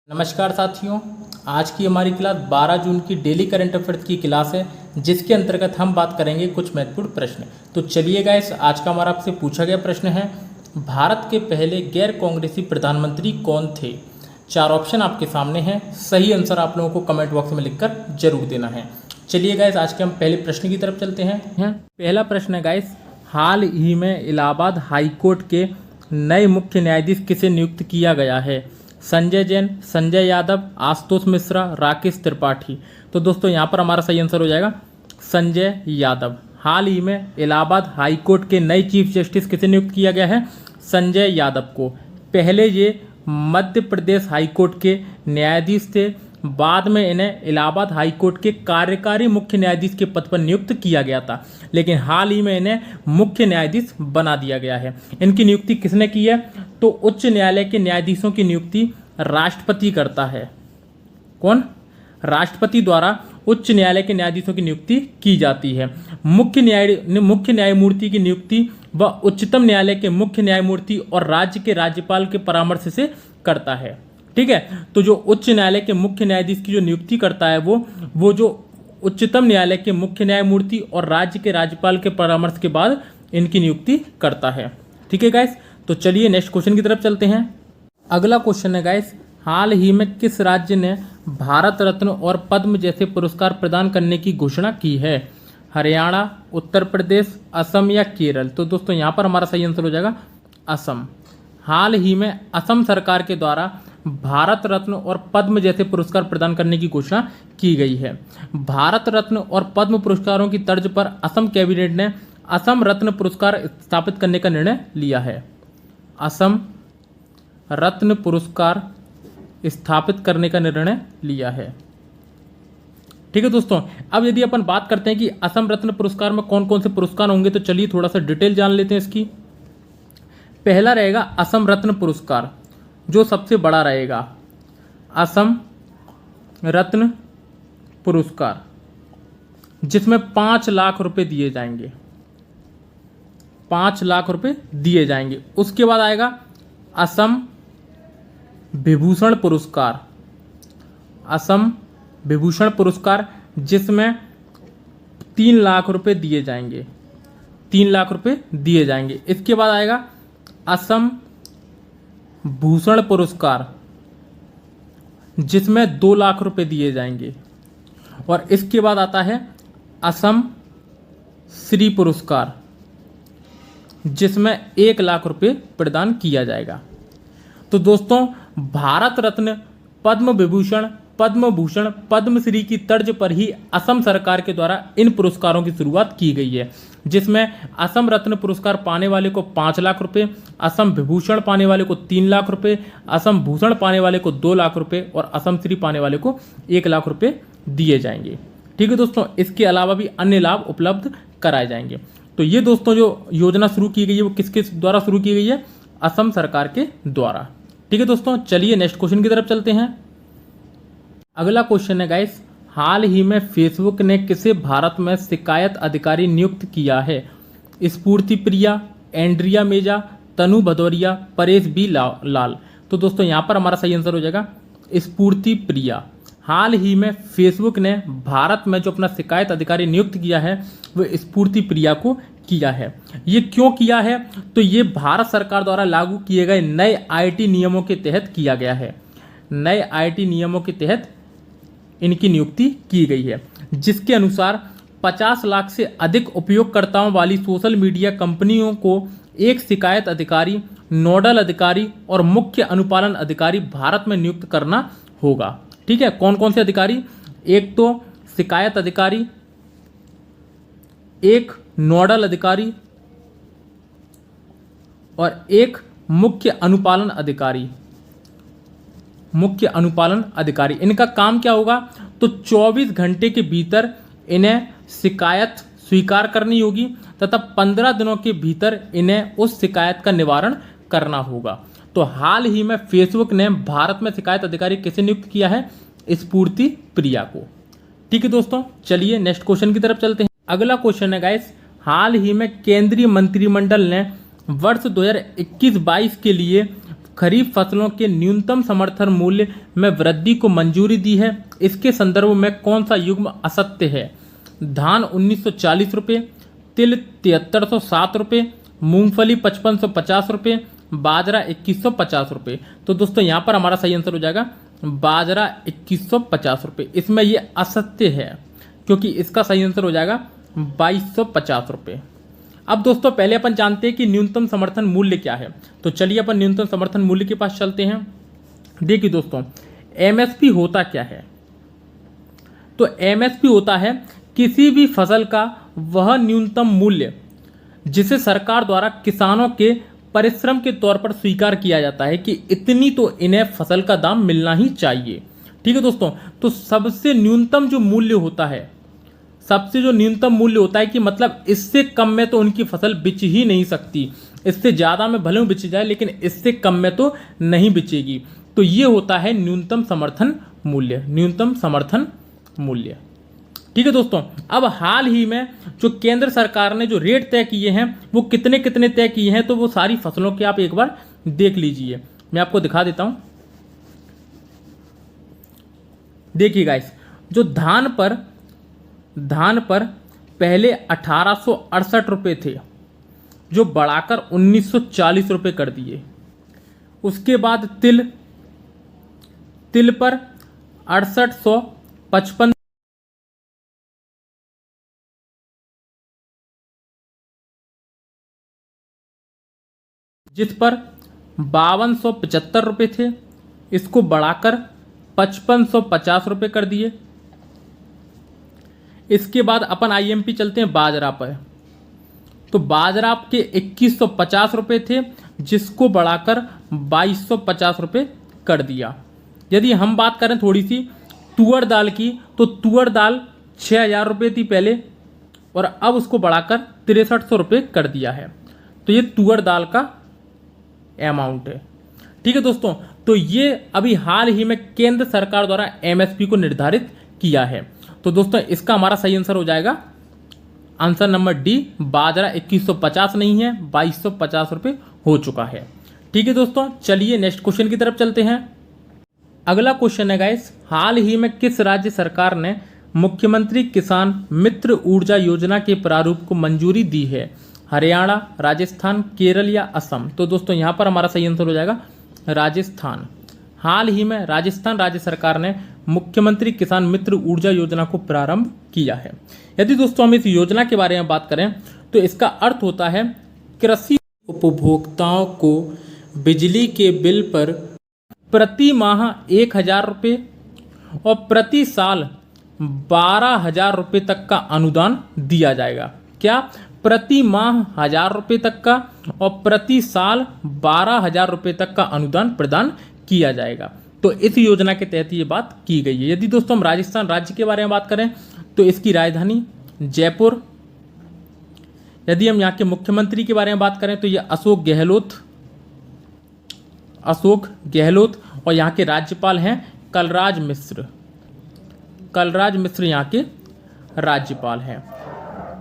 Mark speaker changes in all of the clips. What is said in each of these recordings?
Speaker 1: नमस्कार साथियों, आज की हमारी क्लास 12 जून की डेली करंट अफेयर्स की क्लास है, जिसके अंतर्गत हम बात करेंगे कुछ महत्वपूर्ण प्रश्न। तो चलिए गाइस, आज का हमारा आपसे पूछा गया प्रश्न है, भारत के पहले गैर कांग्रेसी प्रधानमंत्री कौन थे। 4 ऑप्शन आपके सामने हैं, सही आंसर आप लोगों को कमेंट बॉक्स में लिखकर जरूर देना है। चलिए गाइस, आज के हम पहले प्रश्न की तरफ चलते हैं। पहला प्रश्न है गाइस, हाल ही में इलाहाबाद हाईकोर्ट के नए मुख्य न्यायाधीश किसे नियुक्त किया गया है। संजय जैन, संजय यादव, आशुतोष मिश्रा, राकेश त्रिपाठी। तो दोस्तों यहाँ पर हमारा सही आंसर हो जाएगा संजय यादव। हाल ही में इलाहाबाद हाईकोर्ट के नए चीफ जस्टिस किसे नियुक्त किया गया है, संजय यादव को। पहले ये मध्य प्रदेश हाईकोर्ट के न्यायाधीश थे, बाद में इन्हें इलाहाबाद हाईकोर्ट के कार्यकारी मुख्य न्यायाधीश के पद पर नियुक्त किया गया था, लेकिन हाल ही में इन्हें मुख्य न्यायाधीश बना दिया गया है। इनकी नियुक्ति किसने की है, तो उच्च न्यायालय के न्यायाधीशों की नियुक्ति राष्ट्रपति करता है। कौन? राष्ट्रपति द्वारा उच्च न्यायालय के न्यायाधीशों की नियुक्ति की जाती है। मुख्य न्यायमूर्ति की नियुक्ति वह उच्चतम न्यायालय के मुख्य न्यायमूर्ति और राज्य के राज्यपाल के परामर्श से करता है। ठीक है, तो जो उच्च न्यायालय के मुख्य न्यायाधीश की जो नियुक्ति करता है वो जो उच्चतम न्यायालय के मुख्य न्यायमूर्ति और राज्य के राज्यपाल के परामर्श के बाद इनकी नियुक्ति करता है। ठीक है गाइस, तो चलिए नेक्स्ट क्वेश्चन की तरफ चलते हैं। अगला क्वेश्चन है गाइस, हाल ही में किस राज्य ने भारत रत्न और पद्म जैसे पुरस्कार प्रदान करने की घोषणा की है। हरियाणा, उत्तर प्रदेश, असम या केरल। तो दोस्तों यहाँ पर हमारा सही आंसर हो जाएगा असम। हाल ही में असम सरकार के द्वारा भारत रत्न और पद्म जैसे पुरस्कार प्रदान करने की घोषणा की गई है। भारत रत्न और पद्म पुरस्कारों की तर्ज पर असम कैबिनेट ने असम रत्न पुरस्कार स्थापित करने का निर्णय लिया है। असम रत्न पुरस्कार स्थापित करने का निर्णय लिया है। ठीक है दोस्तों, अब यदि अपन बात करते हैं कि असम रत्न पुरस्कार में कौन कौन से पुरस्कार होंगे, तो चलिए थोड़ा सा डिटेल जान लेते हैं इसकी। पहला रहेगा असम रत्न पुरस्कार, जो सबसे बड़ा रहेगा, असम रत्न पुरस्कार, जिसमें 5 लाख रुपए दिए जाएंगे। 5 लाख रुपए दिए जाएंगे। उसके बाद आएगा असम विभूषण पुरस्कार। असम विभूषण पुरस्कार, जिसमें 3 लाख रुपए दिए जाएंगे। 3 लाख रुपए दिए जाएंगे। इसके बाद आएगा असम भूषण पुरस्कार, जिसमें 2 लाख रुपए दिए जाएंगे। और इसके बाद आता है असम श्री पुरस्कार, जिसमें 1 लाख रुपए प्रदान किया जाएगा। तो दोस्तों, भारत रत्न, पद्म विभूषण, पद्म भूषण, पद्मश्री की तर्ज पर ही असम सरकार के द्वारा इन पुरस्कारों की शुरुआत की गई है, जिसमें असम रत्न पुरस्कार पाने वाले को 5 लाख रुपए, असम विभूषण पाने वाले को 3 लाख रुपए, असम भूषण पाने वाले को 2 लाख रुपए और असम श्री पाने वाले को 1 लाख रुपए दिए जाएंगे। ठीक है दोस्तों, इसके अलावा भी अन्य लाभ उपलब्ध कराए जाएंगे। तो ये दोस्तों जो योजना शुरू की गई है वो किसके द्वारा शुरू की गई है, असम सरकार के द्वारा। ठीक है दोस्तों, चलिए नेक्स्ट क्वेश्चन की तरफ चलते हैं। अगला क्वेश्चन है गाइस, हाल ही में फेसबुक ने किसे भारत में शिकायत अधिकारी नियुक्त किया है। स्फूर्ति प्रिया, एंड्रिया मेजा, तनु भदौरिया, परेश बी लाल। तो दोस्तों यहाँ पर हमारा सही आंसर हो जाएगा स्फूर्ति प्रिया। हाल ही में फेसबुक ने भारत में जो अपना शिकायत अधिकारी नियुक्त किया है वो स्फूर्ति प्रिया को किया है। ये क्यों किया है, तो ये भारत सरकार द्वारा लागू किए गए नए आईटी नियमों के तहत किया गया है। नए आईटी नियमों के तहत इनकी नियुक्ति की गई है, जिसके अनुसार 50 लाख से अधिक उपयोगकर्ताओं वाली सोशल मीडिया कंपनियों को एक शिकायत अधिकारी, नोडल अधिकारी और मुख्य अनुपालन अधिकारी भारत में नियुक्त करना होगा। ठीक है, कौन कौन से अधिकारी, एक तो शिकायत अधिकारी, एक नोडल अधिकारी और एक मुख्य अनुपालन अधिकारी। मुख्य अनुपालन अधिकारी, इनका काम क्या होगा, तो 24 घंटे के भीतर इन्हें शिकायत स्वीकार करनी होगी तथा 15 दिनों के भीतर इन्हें उस शिकायत का निवारण करना होगा। तो हाल ही में फेसबुक ने भारत में शिकायत अधिकारी किसे नियुक्त किया है, स्फूर्ति प्रिया को। ठीक है दोस्तों, चलिए नेक्स्ट क्वेश्चन की तरफ चलते हैं। अगला क्वेश्चन है गाइस, हाल ही में केंद्रीय मंत्रिमंडल ने वर्ष 2021-22 के लिए खरीफ फसलों के न्यूनतम समर्थन मूल्य में वृद्धि को मंजूरी दी है, इसके संदर्भ में कौन सा युग्म असत्य है? धान 1940 रुपये, तिल 7307 रुपये, मूंगफली 5550 रुपये, बाजरा 2150 रुपये। तो दोस्तों यहाँ पर हमारा सही आंसर हो जाएगा बाजरा 2150 रुपये। इसमें ये असत्य है क्योंकि इसका सही आंसर हो जाएगा 2250 रुपये। अब दोस्तों पहले अपन जानते हैं कि न्यूनतम समर्थन मूल्य क्या है, तो चलिए अपन न्यूनतम समर्थन मूल्य के पास चलते हैं। देखिए दोस्तों, एमएसपी होता क्या है? तो एमएसपी होता है किसी भी फसल का वह न्यूनतम मूल्य जिसे सरकार द्वारा किसानों के परिश्रम के तौर पर स्वीकार किया जाता है कि इतनी तो इन्हें फसल का दाम मिलना ही चाहिए। ठीक है दोस्तों, तो सबसे न्यूनतम जो मूल्य होता है, सबसे जो न्यूनतम मूल्य होता है कि मतलब इससे कम में तो उनकी फसल बिच ही नहीं सकती, इससे ज़्यादा में भले ही बिच जाए लेकिन इससे कम में तो नहीं बिचेगी, तो ये होता है न्यूनतम समर्थन मूल्य, न्यूनतम समर्थन मूल्य। ठीक है दोस्तों, अब हाल ही में जो केंद्र सरकार ने जो रेट तय किए हैं वो कितने कितने तय किए हैं, तो वो सारी फसलों के आप एक बार देख लीजिए, मैं आपको दिखा देता हूं। देखिए गाइस, जो धान पर पहले 1868 रुपये थे जो बढ़ाकर 1940 रुपये कर दिए। उसके बाद तिल पर 6855 जिस पर 5275 रुपये थे, इसको बढ़ाकर 5550 रुपये कर दिए। इसके बाद अपन आईएमपी चलते हैं बाजरा पर, तो बाजरा आपके 2150 रुपये थे जिसको बढ़ाकर 2250 रुपये कर दिया। यदि हम बात करें थोड़ी सी तुअर दाल की, तो तुअर दाल 6000 रुपये थी पहले और अब उसको बढ़ाकर 6300 रुपये कर दिया है। तो ये तुअर दाल का अमाउंट है। ठीक है दोस्तों, तो ये अभी हाल ही में केंद्र सरकार द्वारा एमएसपी को निर्धारित किया है। तो दोस्तों इसका हमारा सही आंसर हो जाएगा आंसर नंबर डी, बाजरा 2150 नहीं है, 2250 रुपये हो चुका है। ठीक है दोस्तों, चलिए नेक्स्ट क्वेश्चन की तरफ चलते हैं। अगला क्वेश्चन है गाइस, हाल ही में किस राज्य सरकार ने मुख्यमंत्री किसान मित्र ऊर्जा योजना के प्रारूप को मंजूरी दी है? हरियाणा, राजस्थान, केरल या असम? तो दोस्तों यहाँ पर हमारा सही आंसर हो जाएगा राजस्थान। हाल ही में राजस्थान राज्य सरकार ने मुख्यमंत्री किसान मित्र ऊर्जा योजना को प्रारंभ किया है। यदि दोस्तों हम इस योजना के बारे में बात करें तो इसका अर्थ होता है कृषि उपभोक्ताओं को बिजली के बिल पर प्रति माह 1000 रुपये और प्रति साल 12,000 रुपये तक का अनुदान दिया जाएगा। क्या? प्रति माह 1000 रुपये तक का और प्रति साल 12,000 रुपये तक का अनुदान प्रदान किया जाएगा। तो इस योजना के तहत ये बात की गई है। यदि दोस्तों हम राजस्थान राज्य के बारे में बात करें तो इसकी राजधानी जयपुर। यदि हम यहाँ के मुख्यमंत्री के बारे में बात करें तो ये अशोक गहलोत और यहाँ के राज्यपाल हैं कलराज मिश्र यहाँ के राज्यपाल हैं।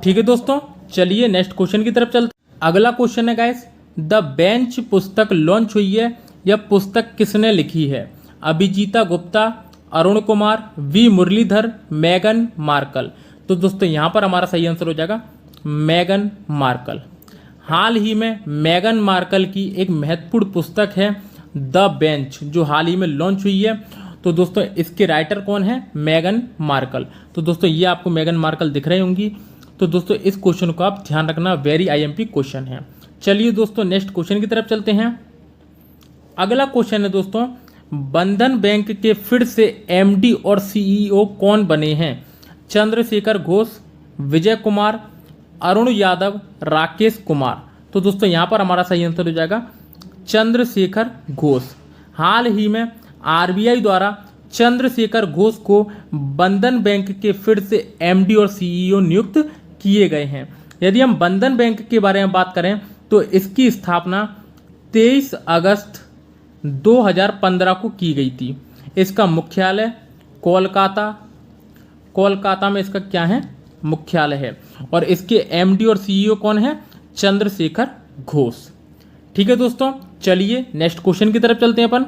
Speaker 1: ठीक है दोस्तों, चलिए नेक्स्ट क्वेश्चन की तरफ चलते हैं। अगला क्वेश्चन है गाइस, द बेंच पुस्तक लॉन्च हुई है, यह पुस्तक किसने लिखी है? अभिजीता गुप्ता, अरुण कुमार, वी मुरलीधर, मेगन मार्कल? तो दोस्तों यहाँ पर हमारा सही आंसर हो जाएगा मेगन मार्कल। हाल ही में मेगन मार्कल की एक महत्वपूर्ण पुस्तक है द बेंच, जो हाल ही में लॉन्च हुई है। तो दोस्तों इसके राइटर कौन है? मेगन मार्कल। तो दोस्तों ये आपको मेगन मार्कल दिख रही होंगी। तो दोस्तों इस क्वेश्चन को आप ध्यान रखना, वेरी आईएमपी क्वेश्चन है। चलिए दोस्तों नेक्स्ट क्वेश्चन की तरफ चलते हैं। अगला क्वेश्चन है दोस्तों, बंधन बैंक के फिर से एमडी और सीईओ कौन बने हैं? चंद्रशेखर घोष, विजय कुमार, अरुण यादव, राकेश कुमार? तो दोस्तों यहाँ पर हमारा सही आंसर हो जाएगा चंद्रशेखर घोष। हाल ही में आरबीआई द्वारा चंद्रशेखर घोष को बंधन बैंक के फिर से एमडी और सीईओ नियुक्त किए गए हैं। यदि हम बंधन बैंक के बारे में बात करें तो इसकी स्थापना 23 अगस्त 2015 को की गई थी। इसका मुख्यालय कोलकाता में इसका क्या है? मुख्यालय है। और इसके एमडी और सीईओ कौन है? चंद्रशेखर घोष। ठीक है दोस्तों, चलिए नेक्स्ट क्वेश्चन की तरफ चलते हैं अपन।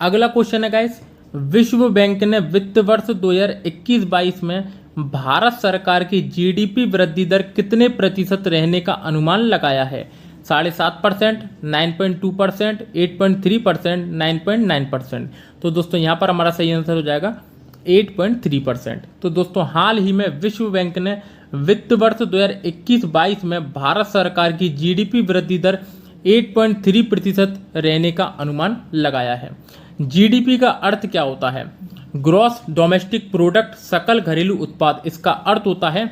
Speaker 1: अगला क्वेश्चन है गाइस, विश्व बैंक ने वित्त वर्ष 2021-22 में भारत सरकार की जीडीपी वृद्धि दर कितने प्रतिशत रहने का अनुमान लगाया है? 7.5%, 9.2%, 8.3%, 9.9%। तो दोस्तों यहाँ पर हमारा सही आंसर हो जाएगा 8.3%। तो दोस्तों हाल ही में विश्व बैंक ने वित्त वर्ष 2021-22 में भारत सरकार की जीडीपी वृद्धि दर 8.3% रहने का अनुमान लगाया है। जीडीपी का अर्थ क्या होता है? ग्रॉस डोमेस्टिक प्रोडक्ट, सकल घरेलू उत्पाद। इसका अर्थ होता है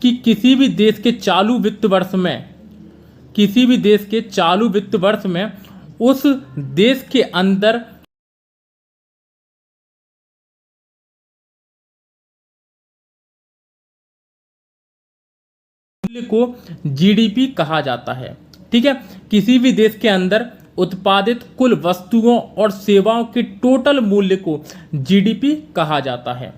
Speaker 1: कि किसी भी देश के चालू वित्त वर्ष में उस देश के अंदर मूल्य को जीडीपी कहा जाता है। ठीक है, किसी भी देश के अंदर उत्पादित कुल वस्तुओं और सेवाओं के टोटल मूल्य को जीडीपी कहा जाता है।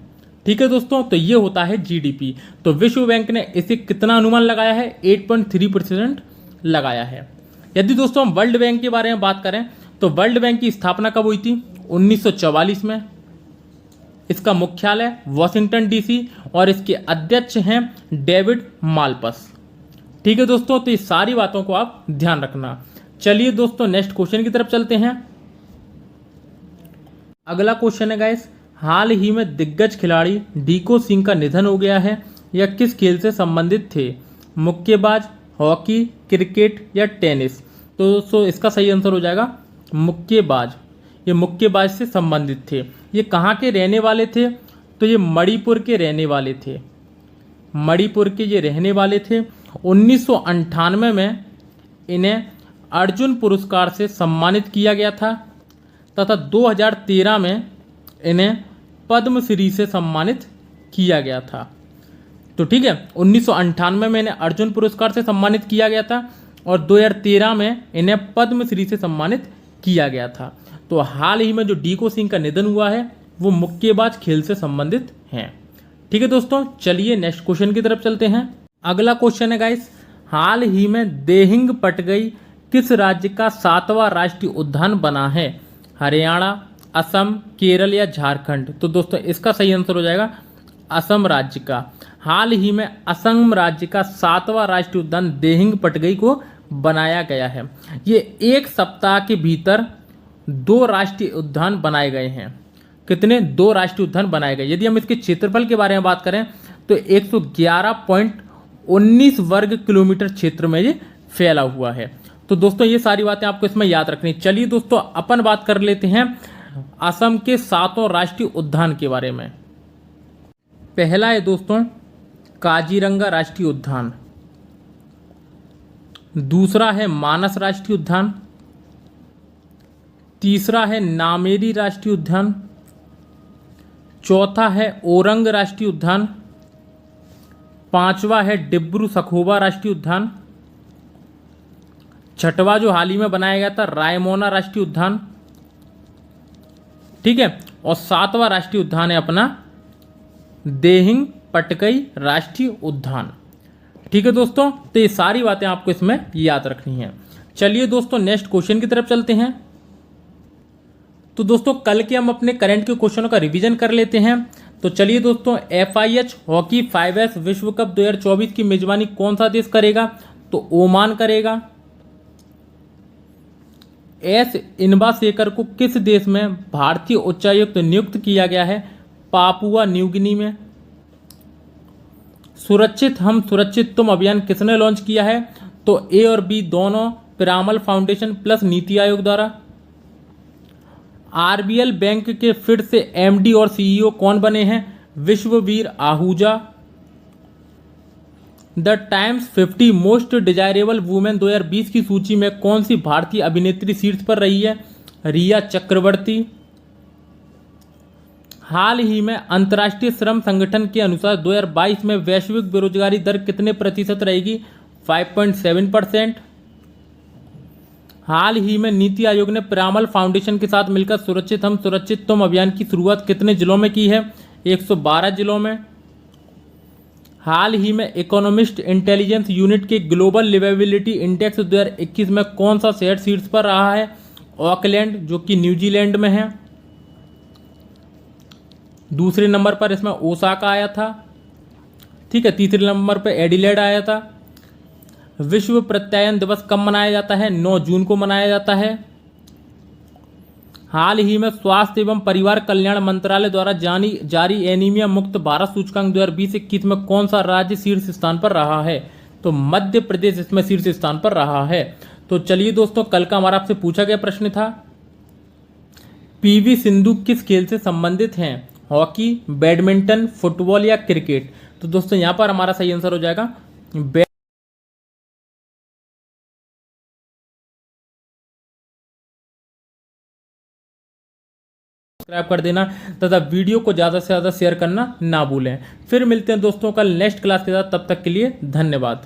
Speaker 1: ठीक है दोस्तों, तो ये होता है जीडीपी। तो विश्व बैंक ने इसे कितना अनुमान लगाया है? 8.3% लगाया है। यदि दोस्तों हम वर्ल्ड बैंक के बारे में बात करें तो वर्ल्ड बैंक की स्थापना कब हुई थी? 1944 में। इसका मुख्यालय वॉशिंगटन डीसी और इसके अध्यक्ष हैं डेविड मालपस। ठीक है दोस्तों, तो ये सारी बातों को आप ध्यान रखना। चलिए दोस्तों नेक्स्ट क्वेश्चन की तरफ चलते हैं। अगला क्वेश्चन है गाइस, हाल ही में दिग्गज खिलाड़ी डीको सिंह का निधन हो गया है। यह किस खेल से संबंधित थे? मुक्केबाज, हॉकी, क्रिकेट या टेनिस? तो दोस्तों इसका सही आंसर हो जाएगा मुक्केबाज। ये मुक्केबाज से संबंधित थे। ये कहाँ के रहने वाले थे? तो ये मणिपुर के रहने वाले थे। मणिपुर के ये रहने वाले थे। 1998 में इन्हें अर्जुन पुरस्कार से सम्मानित किया गया था तथा 2013 में इन्हें पद्मश्री से सम्मानित किया गया था। तो ठीक है, 1998 में इन्हें अर्जुन पुरस्कार से सम्मानित किया गया था और 2013 में इन्हें पद्मश्री से सम्मानित किया गया था। तो हाल ही में जो डीको सिंह का निधन हुआ है वो मुक्केबाज खेल से संबंधित हैं। ठीक है दोस्तों, चलिए नेक्स्ट क्वेश्चन की तरफ चलते हैं। अगला क्वेश्चन है गाइस, हाल ही में देहिंग पटगई किस राज्य का 7वां राष्ट्रीय उद्यान बना है? हरियाणा, असम, केरल या झारखंड? तो दोस्तों इसका सही आंसर हो जाएगा असम राज्य का। हाल ही में असम राज्य का 7वां राष्ट्रीय उद्यान देहिंग पटगई को बनाया गया है। ये एक सप्ताह के भीतर 2 राष्ट्रीय उद्यान बनाए गए हैं। कितने? 2 राष्ट्रीय उद्यान बनाए गए। यदि हम इसके क्षेत्रफल के बारे में बात करें तो 111.19 वर्ग किलोमीटर क्षेत्र में ये फैला हुआ है। तो दोस्तों ये सारी बातें आपको इसमें याद रखनी। चलिए दोस्तों अपन बात कर लेते हैं असम के 7 राष्ट्रीय उद्यान के बारे में। पहला है दोस्तों काजीरंगा राष्ट्रीय उद्यान, दूसरा है मानस राष्ट्रीय उद्यान, तीसरा है नामेरी राष्ट्रीय उद्यान, चौथा है ओरंग राष्ट्रीय उद्यान, पांचवा है डिब्रू सखोबा राष्ट्रीय उद्यान, छठवां जो हाल ही में बनाया गया था रायमोना राष्ट्रीय उद्यान। ठीक है, और 7वां राष्ट्रीय उद्यान है अपना देहिंग पटकई राष्ट्रीय उद्यान। ठीक है दोस्तों, तो ये सारी बातें आपको इसमें याद रखनी है। चलिए दोस्तों नेक्स्ट क्वेश्चन की तरफ चलते हैं। तो दोस्तों कल के हम अपने करंट के क्वेश्चनों का रिवीजन कर लेते हैं। तो चलिए दोस्तों, FIH हॉकी 5S विश्व कप 2024 की मेजबानी कौन सा देश करेगा? तो ओमान करेगा। एस इनबासेकर को किस देश में भारतीय उच्चायुक्त नियुक्त किया गया है? पापुआ न्यू गिनी में। सुरक्षित हम सुरक्षित तुम अभियान किसने लॉन्च किया है? तो A और B दोनों पिरामल फाउंडेशन प्लस नीति आयोग द्वारा। RBL बैंक के फिर से MD और CEO कौन बने हैं? Vishwavir Ahuja. The times 50 most desirable women 2020 की सूची में कौन सी भारतीय अभिनेत्री शीर्ष पर रही है? रिया चक्रवर्ती। हाल ही में अंतर्राष्ट्रीय श्रम संगठन के अनुसार 2022 में वैश्विक बेरोजगारी दर कितने प्रतिशत रहेगी? 5.7%। हाल ही में नीति आयोग ने पिरामल फाउंडेशन के साथ मिलकर सुरक्षित हम सुरक्षित तुम अभियान की शुरुआत कितने जिलों में की है? 112 जिलों में। हाल ही में इकोनॉमिस्ट इंटेलिजेंस यूनिट के ग्लोबल लिवेबिलिटी इंडेक्स 2021 में कौन सा शहर शीर्ष पर रहा है? ऑकलैंड जो कि न्यूजीलैंड में है। दूसरे नंबर पर इसमें ओसाका आया था। ठीक है, तीसरे नंबर पर एडिलेड आया था। विश्व प्रत्यायन दिवस कब मनाया जाता है? 9 जून को मनाया जाता है। हाल ही में स्वास्थ्य एवं परिवार कल्याण मंत्रालय द्वारा जारी एनीमिया मुक्त भारत सूचकांक 2020-21 में कौन सा राज्य शीर्ष स्थान पर रहा है? तो मध्य प्रदेश इसमें शीर्ष स्थान पर रहा है। तो चलिए दोस्तों, कल का हमारा आपसे पूछा गया प्रश्न था, पीवी सिंधु किस खेल से संबंधित हैं? हॉकी, बैडमिंटन, फुटबॉल या क्रिकेट? तो दोस्तों यहाँ पर हमारा सही आंसर हो जाएगा सब्सक्राइब कर देना तथा वीडियो को ज़्यादा से ज़्यादा शेयर करना ना भूलें। फिर मिलते हैं दोस्तों कल नेक्स्ट क्लास के साथ, तब तक के लिए धन्यवाद।